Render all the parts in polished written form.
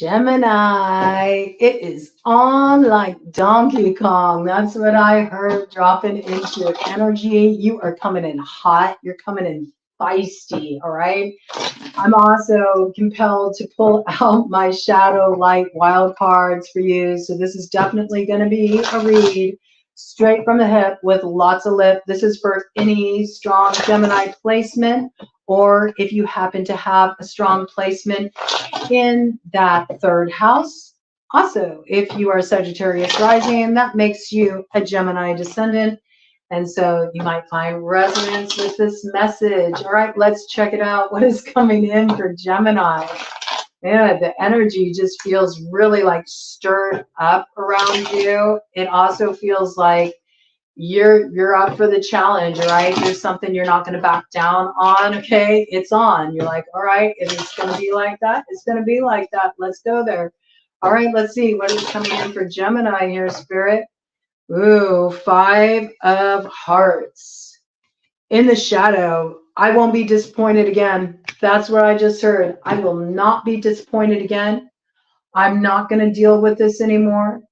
Gemini, it is on like Donkey Kong. That's what I heard dropping into your energy. You are coming in hot. You're coming in feisty, all right? I'm also compelled to pull out my shadow light wild cards for you. So this is definitely going to be a read straight from the hip with lots of lip. This is for any strong Gemini placement, or if you happen to have a strong placement in that third house. Also, if you are Sagittarius rising, that makes you a Gemini descendant. And so you might find resonance with this message. All right, let's check it out. What is coming in for Gemini? Yeah, the energy just feels really like stirred up around you. It also feels like you're up for the challenge, all right? There's something you're not going to back down on, okay? It's on. You're like, all right, if it's going to be like that, it's going to be like that. Let's go there. All right, let's see what is coming in for Gemini here, Spirit. Ooh, 5 of Hearts. In the shadow, I won't be disappointed again. That's what I just heard. I will not be disappointed again. I'm not going to deal with this anymore.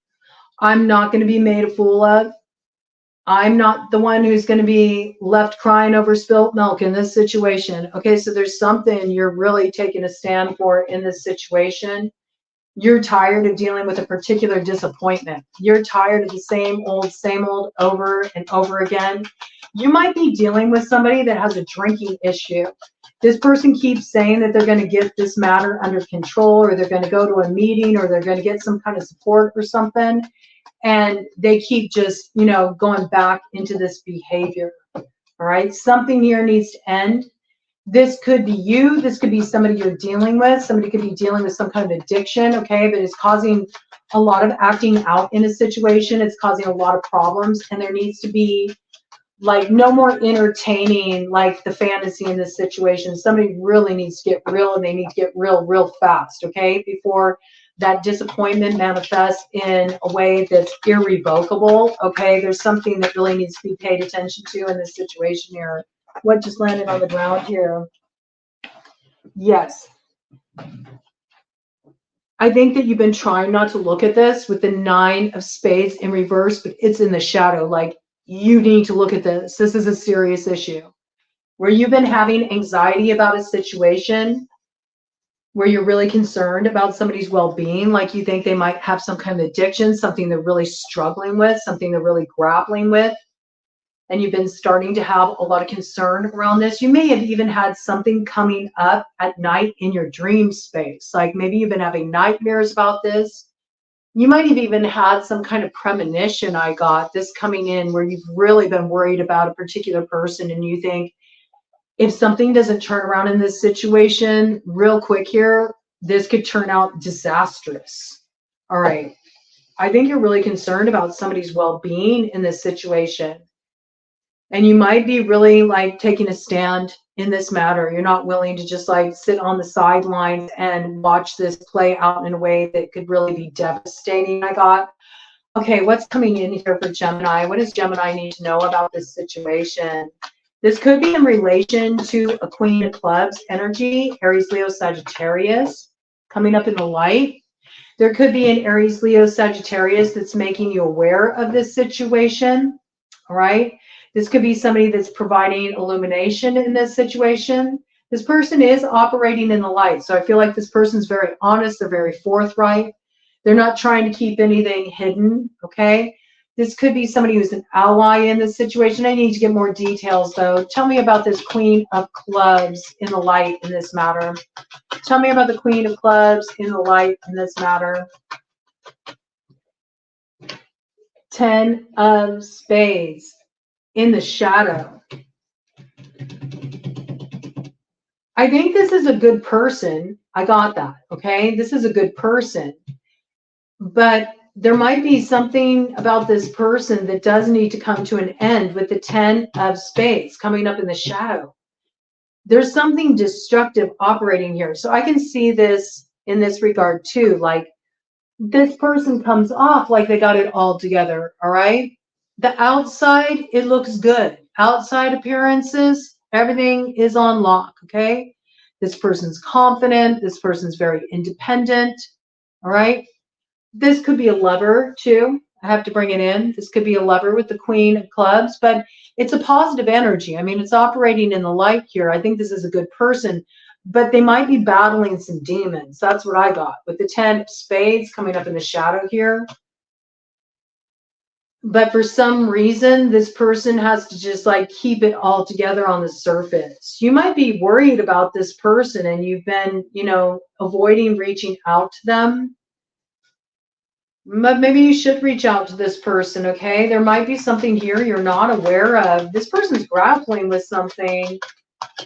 I'm not going to be made a fool of. I'm not the one who's going to be left crying over spilt milk in this situation. Okay, so there's something you're really taking a stand for in this situation. You're tired of dealing with a particular disappointment. You're tired of the same old over and over again. You might be dealing with somebody that has a drinking issue. This person keeps saying that they're going to get this matter under control, or they're going to go to a meeting, or they're going to get some kind of support or something. And they keep just, you know, going back into this behavior. All right. Something here needs to end. This could be you. This could be somebody you're dealing with. Somebody could be dealing with some kind of addiction. Okay. But it's causing a lot of acting out in a situation. It's causing a lot of problems. And there needs to be like no more entertaining like the fantasy in this situation. Somebody really needs to get real, and they need to get real fast. Okay. Before that disappointment manifests in a way that's irrevocable. Okay, there's something that really needs to be paid attention to in this situation here. What just landed on the ground here? Yes. I think that you've been trying not to look at this with the 9 of Spades in reverse, but it's in the shadow. Like, you need to look at this. This is a serious issue. Where you've been having anxiety about a situation, where you're really concerned about somebody's well-being, like you think they might have some kind of addiction, something they're really struggling with, something they're really grappling with, and you've been starting to have a lot of concern around this. You may have even had something coming up at night in your dream space, like maybe you've been having nightmares about this. You might have even had some kind of premonition. I got this coming in where you've really been worried about a particular person, and you think, if something doesn't turn around in this situation real quick here, this could turn out disastrous. All right. I think you're really concerned about somebody's well-being in this situation. And you might be really like taking a stand in this matter. You're not willing to just like sit on the sidelines and watch this play out in a way that could really be devastating. I got, okay, what's coming in here for Gemini? What does Gemini need to know about this situation? This could be in relation to a Queen of Clubs energy, Aries, Leo, Sagittarius, coming up in the light. There could be an Aries, Leo, Sagittarius that's making you aware of this situation, all right? This could be somebody that's providing illumination in this situation. This person is operating in the light, so I feel like this person's very honest. They're very forthright. They're not trying to keep anything hidden, okay? This could be somebody who's an ally in this situation. I need to get more details, though. Tell me about this Queen of Clubs in the light in this matter. Tell me about the Queen of Clubs in the light in this matter. 10 of Spades in the shadow. I think this is a good person. I got that, okay? This is a good person. But there might be something about this person that does need to come to an end with the 10 of Spades coming up in the shadow. There's something destructive operating here. So I can see this in this regard too. Like, this person comes off like they got it all together, all right? The outside, it looks good. Outside appearances, everything is on lock, okay? This person's confident. This person's very independent. All right. This could be a lover too. I have to bring it in. This could be a lover with the Queen of Clubs, but it's a positive energy. I mean, it's operating in the light here. I think this is a good person, but they might be battling some demons. That's what I got with the 10 of spades coming up in the shadow here. But for some reason, this person has to just like keep it all together on the surface. You might be worried about this person and you've been, you know, avoiding reaching out to them. But maybe you should reach out to this person, okay? There might be something here you're not aware of. This person's grappling with something.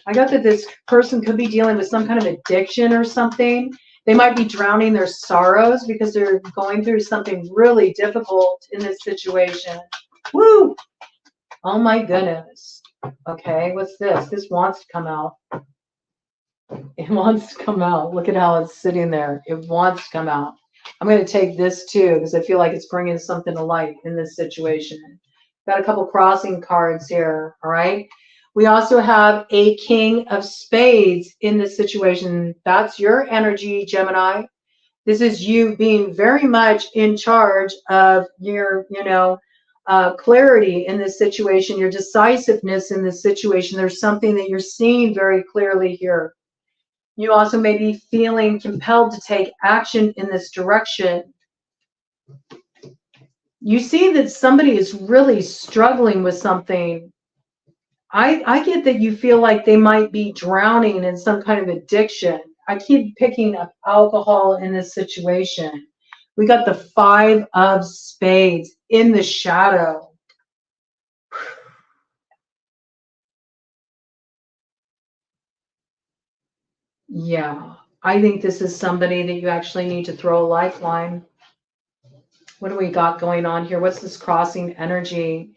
I got that this person could be dealing with some kind of addiction or something. They might be drowning their sorrows because they're going through something really difficult in this situation. Woo! Oh my goodness. Okay, what's this? This wants to come out. It wants to come out. Look at how it's sitting there. It wants to come out. I'm going to take this too because I feel like it's bringing something to light in this situation. Got a couple crossing cards here, all right? We also have a King of Spades in this situation. That's your energy, Gemini. This is you being very much in charge of your, you know, clarity in this situation, your decisiveness in this situation. There's something that you're seeing very clearly here. You also may be feeling compelled to take action in this direction. You see that somebody is really struggling with something. I get that you feel like they might be drowning in some kind of addiction. I keep picking up alcohol in this situation. We got the 5 of spades in the shadow. Yeah, I think this is somebody that you actually need to throw a lifeline. What do we got going on here? What's this crossing energy?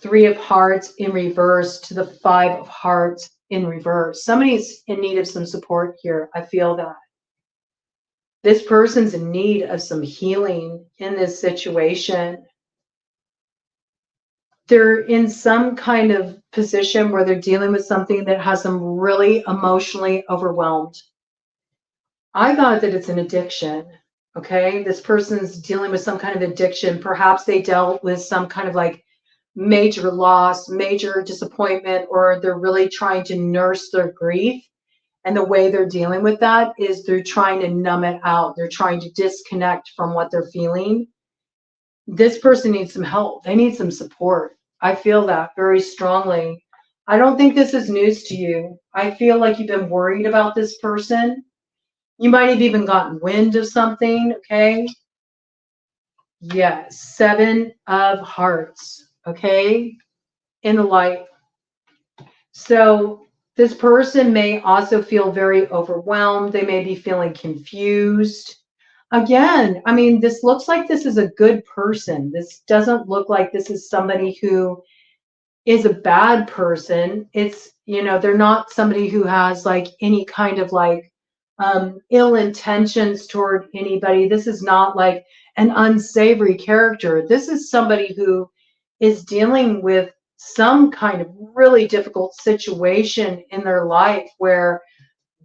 3 of hearts in reverse to the 5 of hearts in reverse. Somebody's in need of some support here. I feel that. This person's in need of some healing in this situation. They're in some kind of position where they're dealing with something that has them really emotionally overwhelmed. I got that it's an addiction. Okay, this person's dealing with some kind of addiction. Perhaps they dealt with some kind of like major loss, major disappointment, or they're really trying to nurse their grief. And the way they're dealing with that is they're trying to numb it out. They're trying to disconnect from what they're feeling. This person needs some help. They need some support. I feel that very strongly. I don't think this is news to you. I feel like you've been worried about this person. You might have even gotten wind of something, okay? Yes, 7 of hearts, okay? In the light. So this person may also feel very overwhelmed. They may be feeling confused. Again, I mean, this looks like this is a good person. This doesn't look like this is somebody who is a bad person. It's, you know, they're not somebody who has like any kind of like ill intentions toward anybody. This is not like an unsavory character. This is somebody who is dealing with some kind of really difficult situation in their life where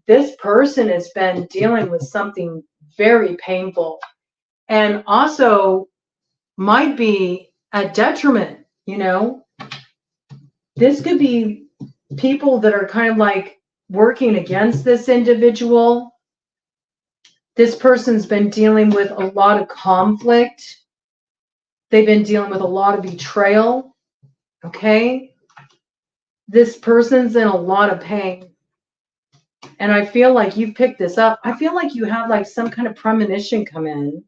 this person has been dealing with something very painful and also might be a detriment, you know. This could be people that are kind of like working against this individual. This person's been dealing with a lot of conflict. They've been dealing with a lot of betrayal. Okay. This person's in a lot of pain. And I feel like you picked this up. I feel like you had like some kind of premonition come in.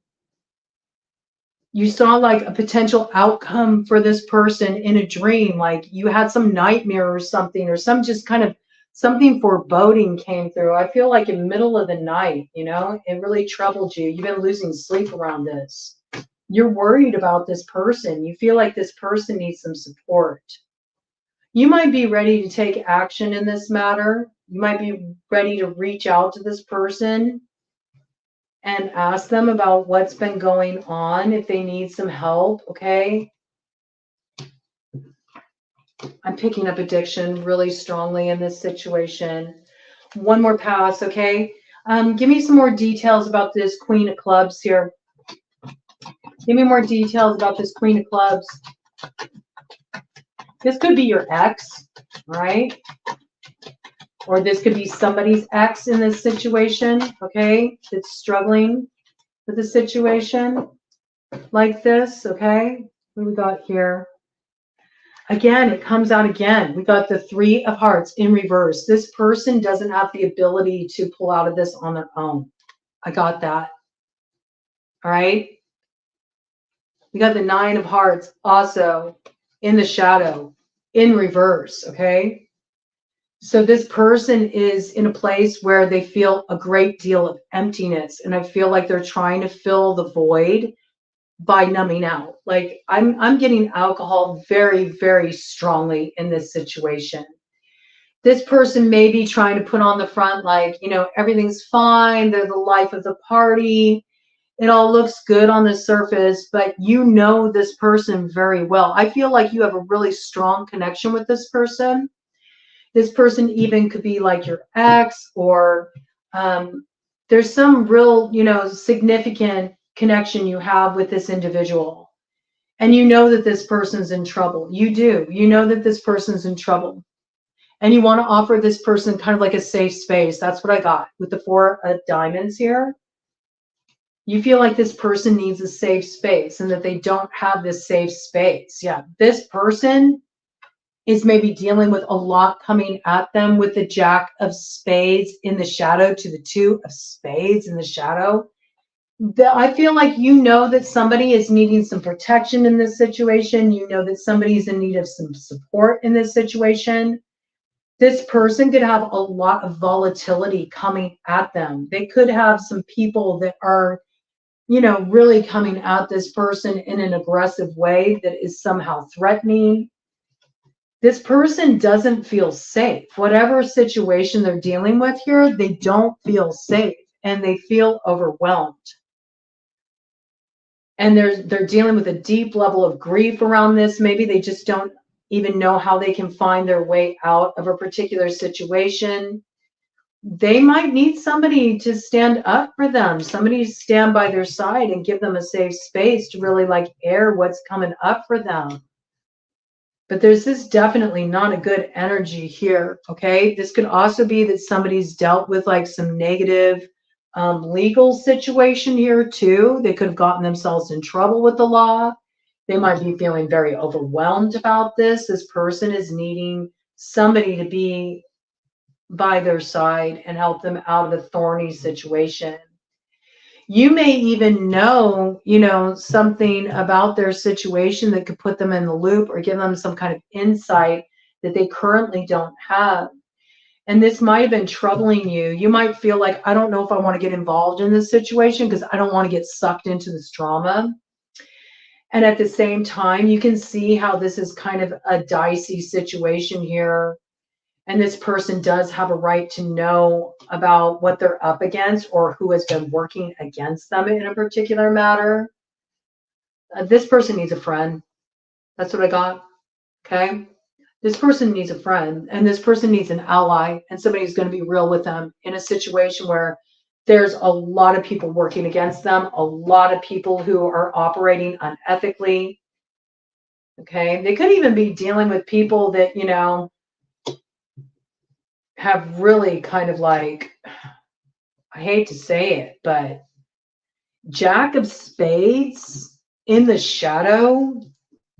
You saw like a potential outcome for this person in a dream. Like you had some nightmare or something, or some just kind of something foreboding came through. I feel like in the middle of the night, you know, it really troubled you. You've been losing sleep around this. You're worried about this person. You feel like this person needs some support. You might be ready to take action in this matter. You might be ready to reach out to this person and ask them about what's been going on, if they need some help, okay? I'm picking up addiction really strongly in this situation. One more pass, okay? Give me some more details about this Queen of Clubs here. Give me more details about this Queen of Clubs. This could be your ex, right? Or this could be somebody's ex in this situation, okay? That's struggling with the situation like this, okay? What do we got here? Again, it comes out again. We got the Three of Hearts in reverse. This person doesn't have the ability to pull out of this on their own. I got that. All right. We got the Nine of Hearts also in the shadow in reverse. Okay. So this person is in a place where they feel a great deal of emptiness. And I feel like they're trying to fill the void by numbing out. Like I'm getting alcohol very, very strongly in this situation. This person may be trying to put on the front, like, you know, everything's fine. They're the life of the party. It all looks good on the surface, but you know this person very well. I feel like you have a really strong connection with this person. This person even could be like your ex, or there's some real, you know, significant connection you have with this individual. And you know that this person's in trouble. You do. You know that this person's in trouble. And you want to offer this person kind of like a safe space. That's what I got with the Four of Diamonds here. You feel like this person needs a safe space and that they don't have this safe space. Yeah, this person is maybe dealing with a lot coming at them with the Jack of Spades in the shadow to the Two of Spades in the shadow. I feel like you know that somebody is needing some protection in this situation. You know that somebody's in need of some support in this situation. This person could have a lot of volatility coming at them. They could have some people that are, you know, really coming at this person in an aggressive way that is somehow threatening. This person doesn't feel safe. Whatever situation they're dealing with here, they don't feel safe and they feel overwhelmed. And they're dealing with a deep level of grief around this. Maybe they just don't even know how they can find their way out of a particular situation. They might need somebody to stand up for them, somebody to stand by their side and give them a safe space to really like air what's coming up for them. But there's this definitely not a good energy here, okay? This could also be that somebody's dealt with like some negative legal situation here too. They could have gotten themselves in trouble with the law. They might be feeling very overwhelmed about this. This person is needing somebody to be by their side and help them out of a thorny situation. You may even know, you know, something about their situation that could put them in the loop or give them some kind of insight that they currently don't have. And this might have been troubling you. You might feel like, I don't know if I want to get involved in this situation because I don't want to get sucked into this drama. And at the same time, you can see how this is kind of a dicey situation here. And this person does have a right to know about what they're up against or who has been working against them in a particular matter. This person needs a friend. That's what I got. Okay. This person needs a friend, and this person needs an ally, and somebody who's going to be real with them in a situation where there's a lot of people working against them, a lot of people who are operating unethically. Okay. They could even be dealing with people that, you know, have really kind of like, I hate to say it, but Jack of Spades in the shadow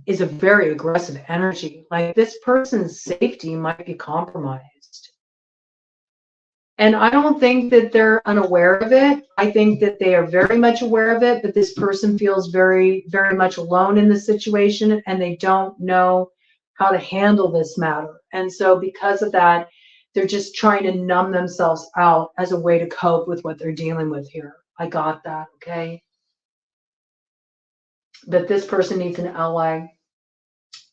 is a very aggressive energy. Like this person's safety might be compromised. And I don't think that they're unaware of it. I think that they are very much aware of it, but this person feels very, very much alone in the situation and they don't know how to handle this matter. And so because of that, they're just trying to numb themselves out as a way to cope with what they're dealing with here. I got that, okay? But this person needs an ally.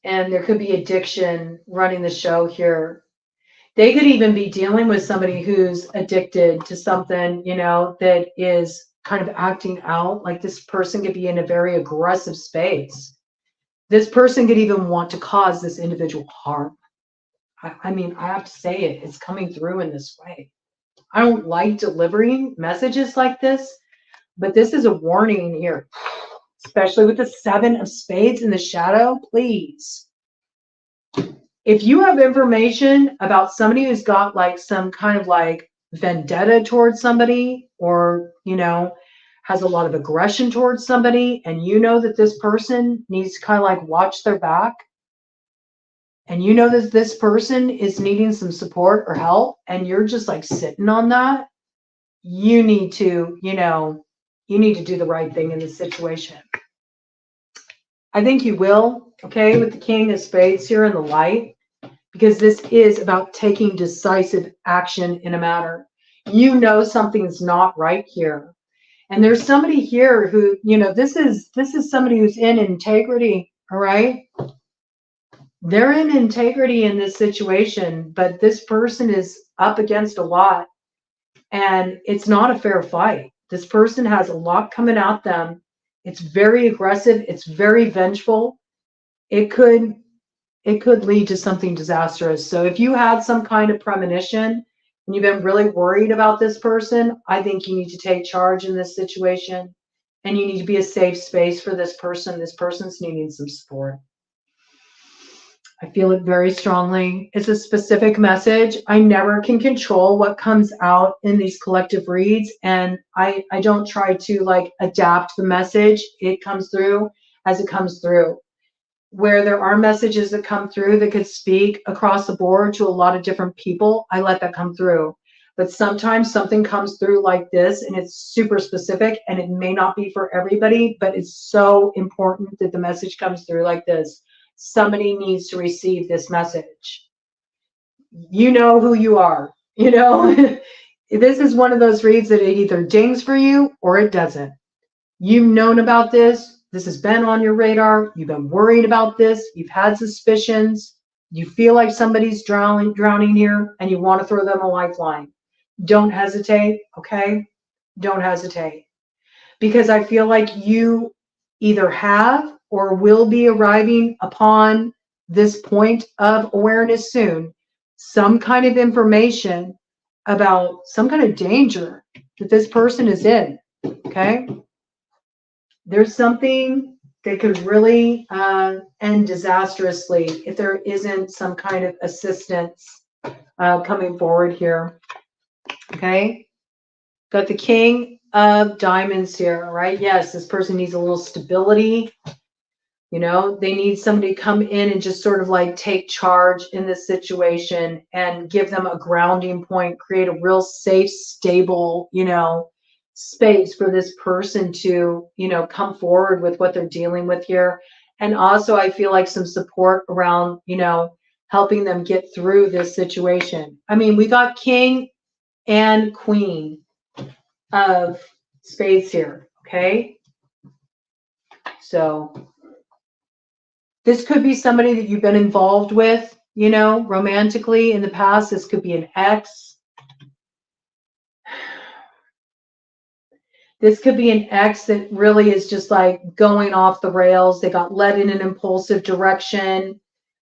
And there could be addiction running the show here. They could even be dealing with somebody who's addicted to something, you know, that is kind of acting out. Like this person could be in a very aggressive space. This person could even want to cause this individual harm. I mean, I have to say it. It's coming through in this way. I don't like delivering messages like this, but this is a warning here, especially with the 7 of spades in the shadow. Please, if you have information about somebody who's got like some kind of like vendetta towards somebody, or, you know, has a lot of aggression towards somebody, and you know that this person needs to kind of like watch their back, and you know that this person is needing some support or help, and you're just like sitting on that, you need to, you know, you need to do the right thing in this situation. I think you will, okay, with the King of Spades here in the light, because this is about taking decisive action in a matter. You know something's not right here. And there's somebody here who, you know, this is somebody who's in integrity, all right? They're in integrity in this situation, but this person is up against a lot, and it's not a fair fight. This person has a lot coming at them. It's very aggressive. It's very vengeful. It could lead to something disastrous. So if you had some kind of premonition and you've been really worried about this person, I think you need to take charge in this situation, and you need to be a safe space for this person. This person's needing some support. I feel it very strongly. It's a specific message. I never can control what comes out in these collective reads, and I don't try to like adapt the message. It comes through as it comes through. Where there are messages that come through that could speak across the board to a lot of different people, I let that come through. But sometimes something comes through like this, and it's super specific, and it may not be for everybody, but it's so important that the message comes through like this. Somebody needs to receive this message. You know who you are, you know? This is one of those reads that it either dings for you or it doesn't. You've known about this. This has been on your radar. You've been worried about this. You've had suspicions. You feel like somebody's drowning here, and you want to throw them a lifeline. Don't hesitate, okay? Don't hesitate. Because I feel like you either have or will be arriving upon this point of awareness soon, some kind of information about some kind of danger that this person is in, okay? There's something that could really end disastrously if there isn't some kind of assistance coming forward here, okay? Got the King of Diamonds here, right? Yes, this person needs a little stability. You know, they need somebody to come in and just sort of like take charge in this situation and give them a grounding point, create a real safe, stable, you know, space for this person to, you know, come forward with what they're dealing with here. And also, I feel like some support around, you know, helping them get through this situation. I mean, we got King and Queen of Spades here, okay? So this could be somebody that you've been involved with, you know, romantically in the past. This could be an ex. This could be an ex that really is just like going off the rails. They got led in an impulsive direction.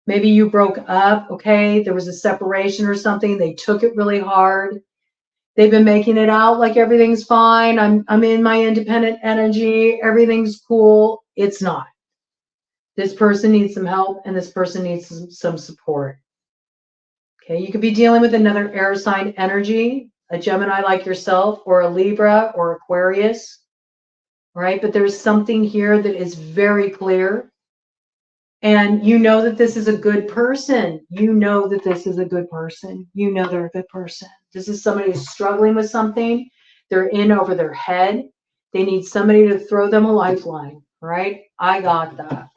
Maybe you broke up, okay? There was a separation or something. They took it really hard. They've been making it out like everything's fine. I'm in my independent energy. Everything's cool. It's not. This person needs some help, and this person needs some support. Okay, you could be dealing with another air sign energy, a Gemini like yourself, or a Libra or Aquarius, right? But there's something here that is very clear. And you know that this is a good person. You know that this is a good person. You know they're a good person. This is somebody who's struggling with something. They're in over their head. They need somebody to throw them a lifeline, right? I got that.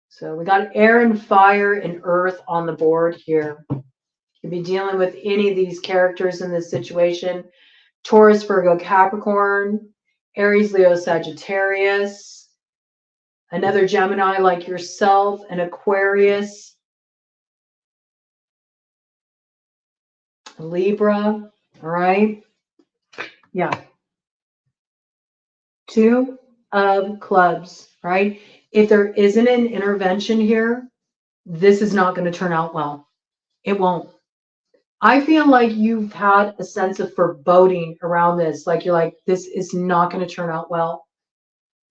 So we got air and fire and earth on the board here. You could be dealing with any of these characters in this situation. Taurus, Virgo, Capricorn, Aries, Leo, Sagittarius, another Gemini like yourself, an Aquarius, Libra, all right? Yeah. 2 of clubs, right? If there isn't an intervention here, this is not going to turn out well. It won't. I feel like you've had a sense of foreboding around this. Like you're like, this is not going to turn out well.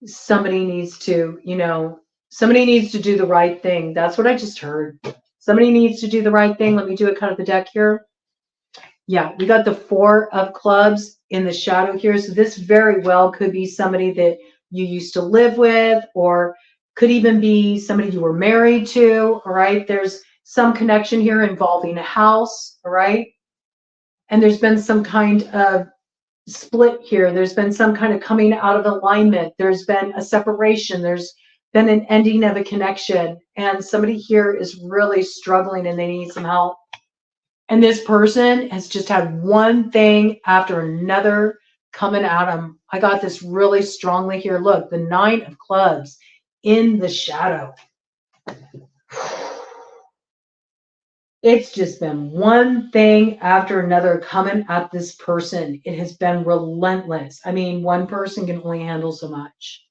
Somebody needs to, you know, somebody needs to do the right thing. That's what I just heard. Somebody needs to do the right thing. Let me do a cut of the deck here. Yeah, we got the 4 of clubs in the shadow here. So this very well could be somebody that you used to live with, or could even be somebody you were married to. All right. There's some connection here involving a house. All right. And there's been some kind of split here. There's been some kind of coming out of alignment. There's been a separation. There's been an ending of a connection. And somebody here is really struggling and they need some help. And this person has just had one thing after another coming at them. I got this really strongly here. Look, the 9 of clubs in the shadow. It's just been one thing after another coming at this person. It has been relentless. I mean, one person can only handle so much.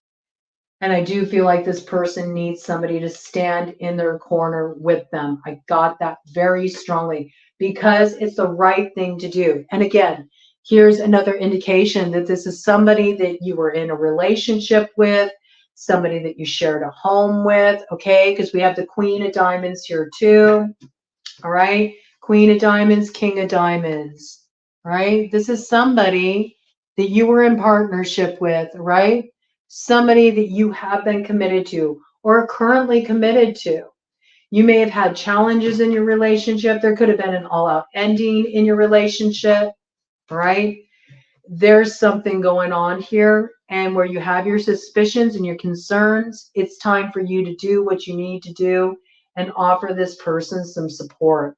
And I do feel like this person needs somebody to stand in their corner with them. I got that very strongly because it's the right thing to do. And again, here's another indication that this is somebody that you were in a relationship with, somebody that you shared a home with, okay? Because we have the Queen of Diamonds here too. All right, Queen of Diamonds, King of Diamonds, right? This is somebody that you were in partnership with, right? Somebody that you have been committed to or are currently committed to. You may have had challenges in your relationship. There could have been an all-out ending in your relationship, right? There's something going on here, and where you have your suspicions and your concerns, it's time for you to do what you need to do and offer this person some support.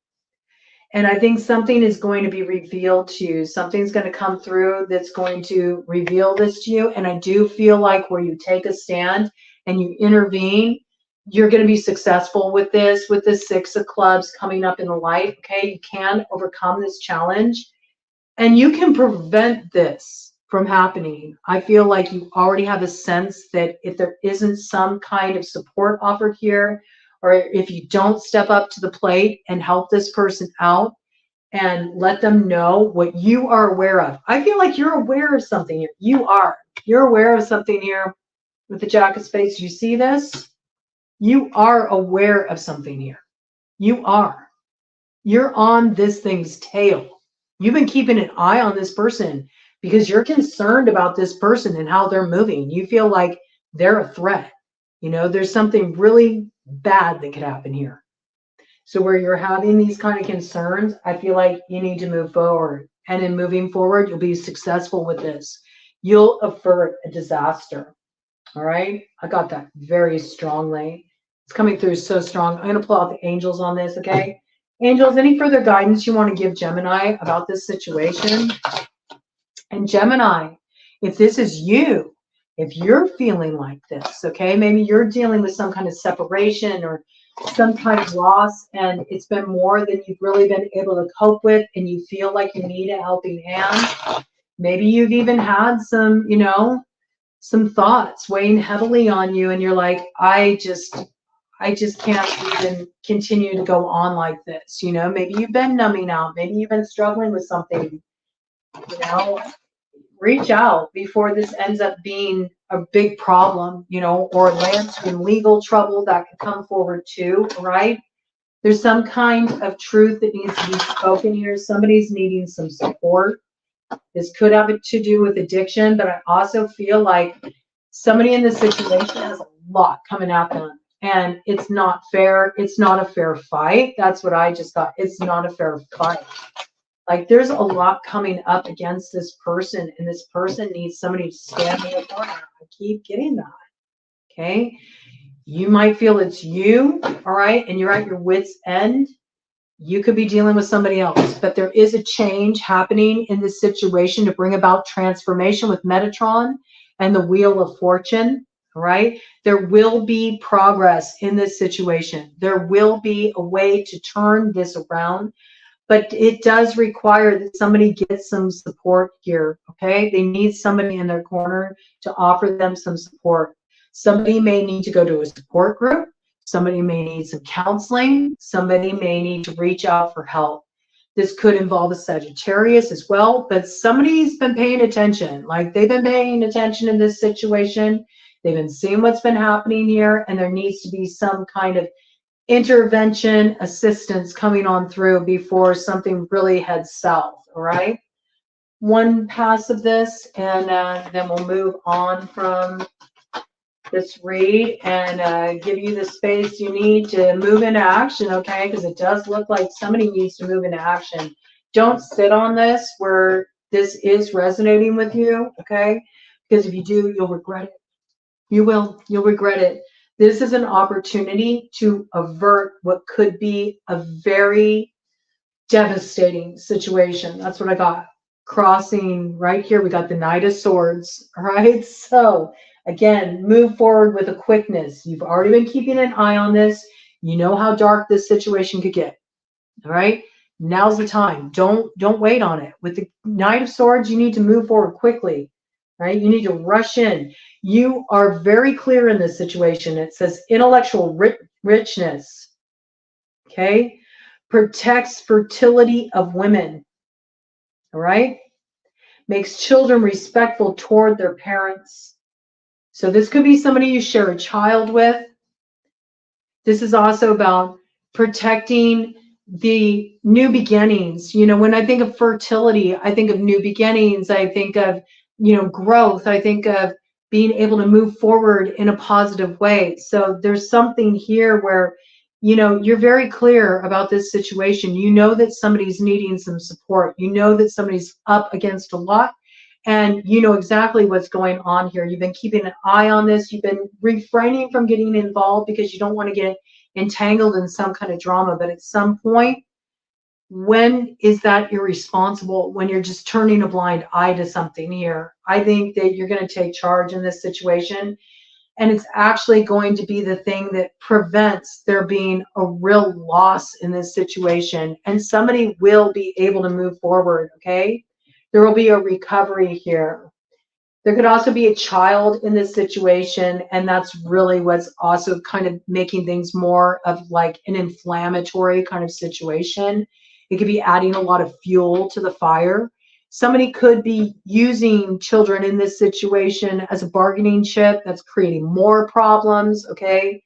And I think something is going to be revealed to you. Something's going to come through that's going to reveal this to you. And I do feel like where you take a stand and you intervene, you're going to be successful with this, with the 6 of clubs coming up in the light. Okay, you can overcome this challenge and you can prevent this from happening. I feel like you already have a sense that if there isn't some kind of support offered here, or if you don't step up to the plate and help this person out and let them know what you are aware of. I feel like you're aware of something here. You're aware of something here with the Jack of Spades. You see this? You are aware of something here. You are. You're on this thing's tail. You've been keeping an eye on this person because you're concerned about this person and how they're moving. You feel like they're a threat. You know, there's something really bad that could happen here. So where you're having these kind of concerns, I feel like you need to move forward. And in moving forward, you'll be successful with this. You'll avert a disaster. All right? I got that very strongly. It's coming through so strong. I'm going to pull out the angels on this, okay? Angels, any further guidance you want to give Gemini about this situation? And Gemini, if this is you, if you're feeling like this, okay, maybe you're dealing with some kind of separation or some kind of loss, and it's been more than you've really been able to cope with, and you feel like you need a helping hand. Maybe you've even had some, you know, some thoughts weighing heavily on you, and you're like, I just can't even continue to go on like this. You know, maybe you've been numbing out, maybe you've been struggling with something, you know. Reach out before this ends up being a big problem, you know, or lands in legal trouble that could come forward too, right? There's some kind of truth that needs to be spoken here. Somebody's needing some support. This could have to do with addiction, but I also feel like somebody in this situation has a lot coming at them, and it's not fair. It's not a fair fight. That's what I just thought. It's not a fair fight. Like there's a lot coming up against this person, and this person needs somebody to stand in the corner. I keep getting that. Okay. You might feel it's you, all right, and you're at your wit's end. You could be dealing with somebody else, but there is a change happening in this situation to bring about transformation with Metatron and the Wheel of Fortune, all right? There will be progress in this situation. There will be a way to turn this around. But it does require that somebody gets some support here, okay? They need somebody in their corner to offer them some support. Somebody may need to go to a support group. Somebody may need some counseling. Somebody may need to reach out for help. This could involve a Sagittarius as well, but somebody's been paying attention. Like they've been paying attention in this situation. They've been seeing what's been happening here, and there needs to be some kind of intervention, assistance coming on through before something really heads south, all right? One pass of this, and then we'll move on from this read and give you the space you need to move into action, okay? Because it does look like somebody needs to move into action. Don't sit on this where this is resonating with you, okay? Because if you do, you'll regret it. You will. You'll regret it. This is an opportunity to avert what could be a very devastating situation. That's what I got. Crossing right here, we got the Knight of Swords, all right? So again, move forward with a quickness. You've already been keeping an eye on this. You know how dark this situation could get, all right? Now's the time. Don't wait on it. With the Knight of Swords, you need to move forward quickly, right? You need to rush in. You are very clear in this situation. It says intellectual richness, okay? Protects fertility of women, all right? Makes children respectful toward their parents. So this could be somebody you share a child with. This is also about protecting the new beginnings. You know, when I think of fertility, I think of new beginnings. I think of, you know, growth. I think of being able to move forward in a positive way. So there's something here where, you know, you're very clear about this situation. You know that somebody's needing some support. You know that somebody's up against a lot. And you know exactly what's going on here. You've been keeping an eye on this. You've been refraining from getting involved because you don't want to get entangled in some kind of drama. But at some point, when is that irresponsible? When you're just turning a blind eye to something here? I think that you're going to take charge in this situation. And it's actually going to be the thing that prevents there being a real loss in this situation. And somebody will be able to move forward, okay? There will be a recovery here. There could also be a child in this situation, and that's really what's also kind of making things more of like an inflammatory kind of situation. It could be adding a lot of fuel to the fire. Somebody could be using children in this situation as a bargaining chip that's creating more problems, okay?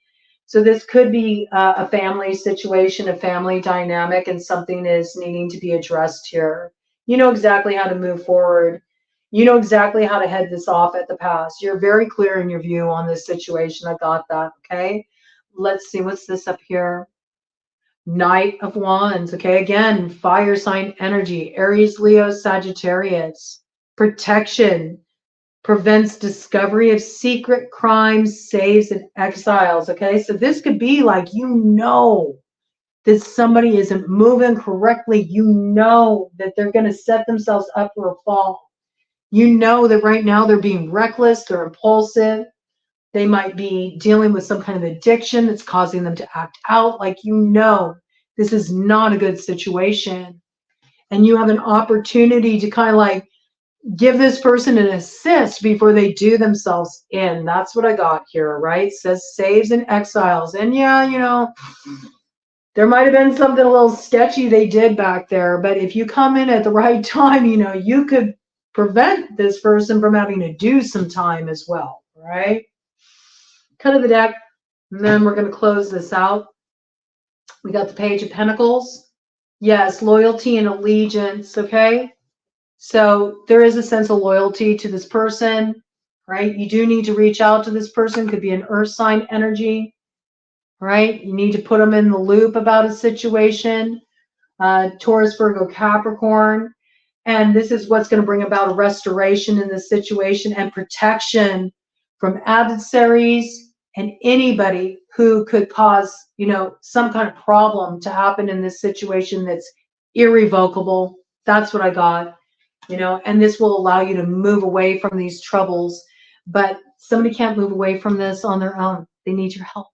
So this could be a family situation, a family dynamic, and something is needing to be addressed here. You know exactly how to move forward. You know exactly how to head this off at the pass. You're very clear in your view on this situation. I got that, okay? Let's see, what's this up here? Knight of Wands, okay? Again, fire sign energy. Aries, Leo, Sagittarius. Protection. Prevents discovery of secret crimes, saves and exiles, okay? So this could be like, you know that somebody isn't moving correctly. You know that they're going to set themselves up for a fall. You know that right now they're being reckless, they're impulsive. They might be dealing with some kind of addiction that's causing them to act out. Like, you know, this is not a good situation. And you have an opportunity to kind of like give this person an assist before they do themselves in. That's what I got here, right? It says saves and exiles. And yeah, you know, there might have been something a little sketchy they did back there, but if you come in at the right time, you know, you could prevent this person from having to do some time as well, right? Cut of the deck, and then we're going to close this out. We got the Page of Pentacles. Yes, loyalty and allegiance, okay? So there is a sense of loyalty to this person, right? You do need to reach out to this person. Could be an earth sign energy, right? You need to put them in the loop about a situation. Taurus, Virgo, Capricorn. And this is what's going to bring about a restoration in this situation and protection from adversaries and anybody who could cause, you know, some kind of problem to happen in this situation that's irrevocable. That's what I got, you know, and this will allow you to move away from these troubles. But somebody can't move away from this on their own. They need your help.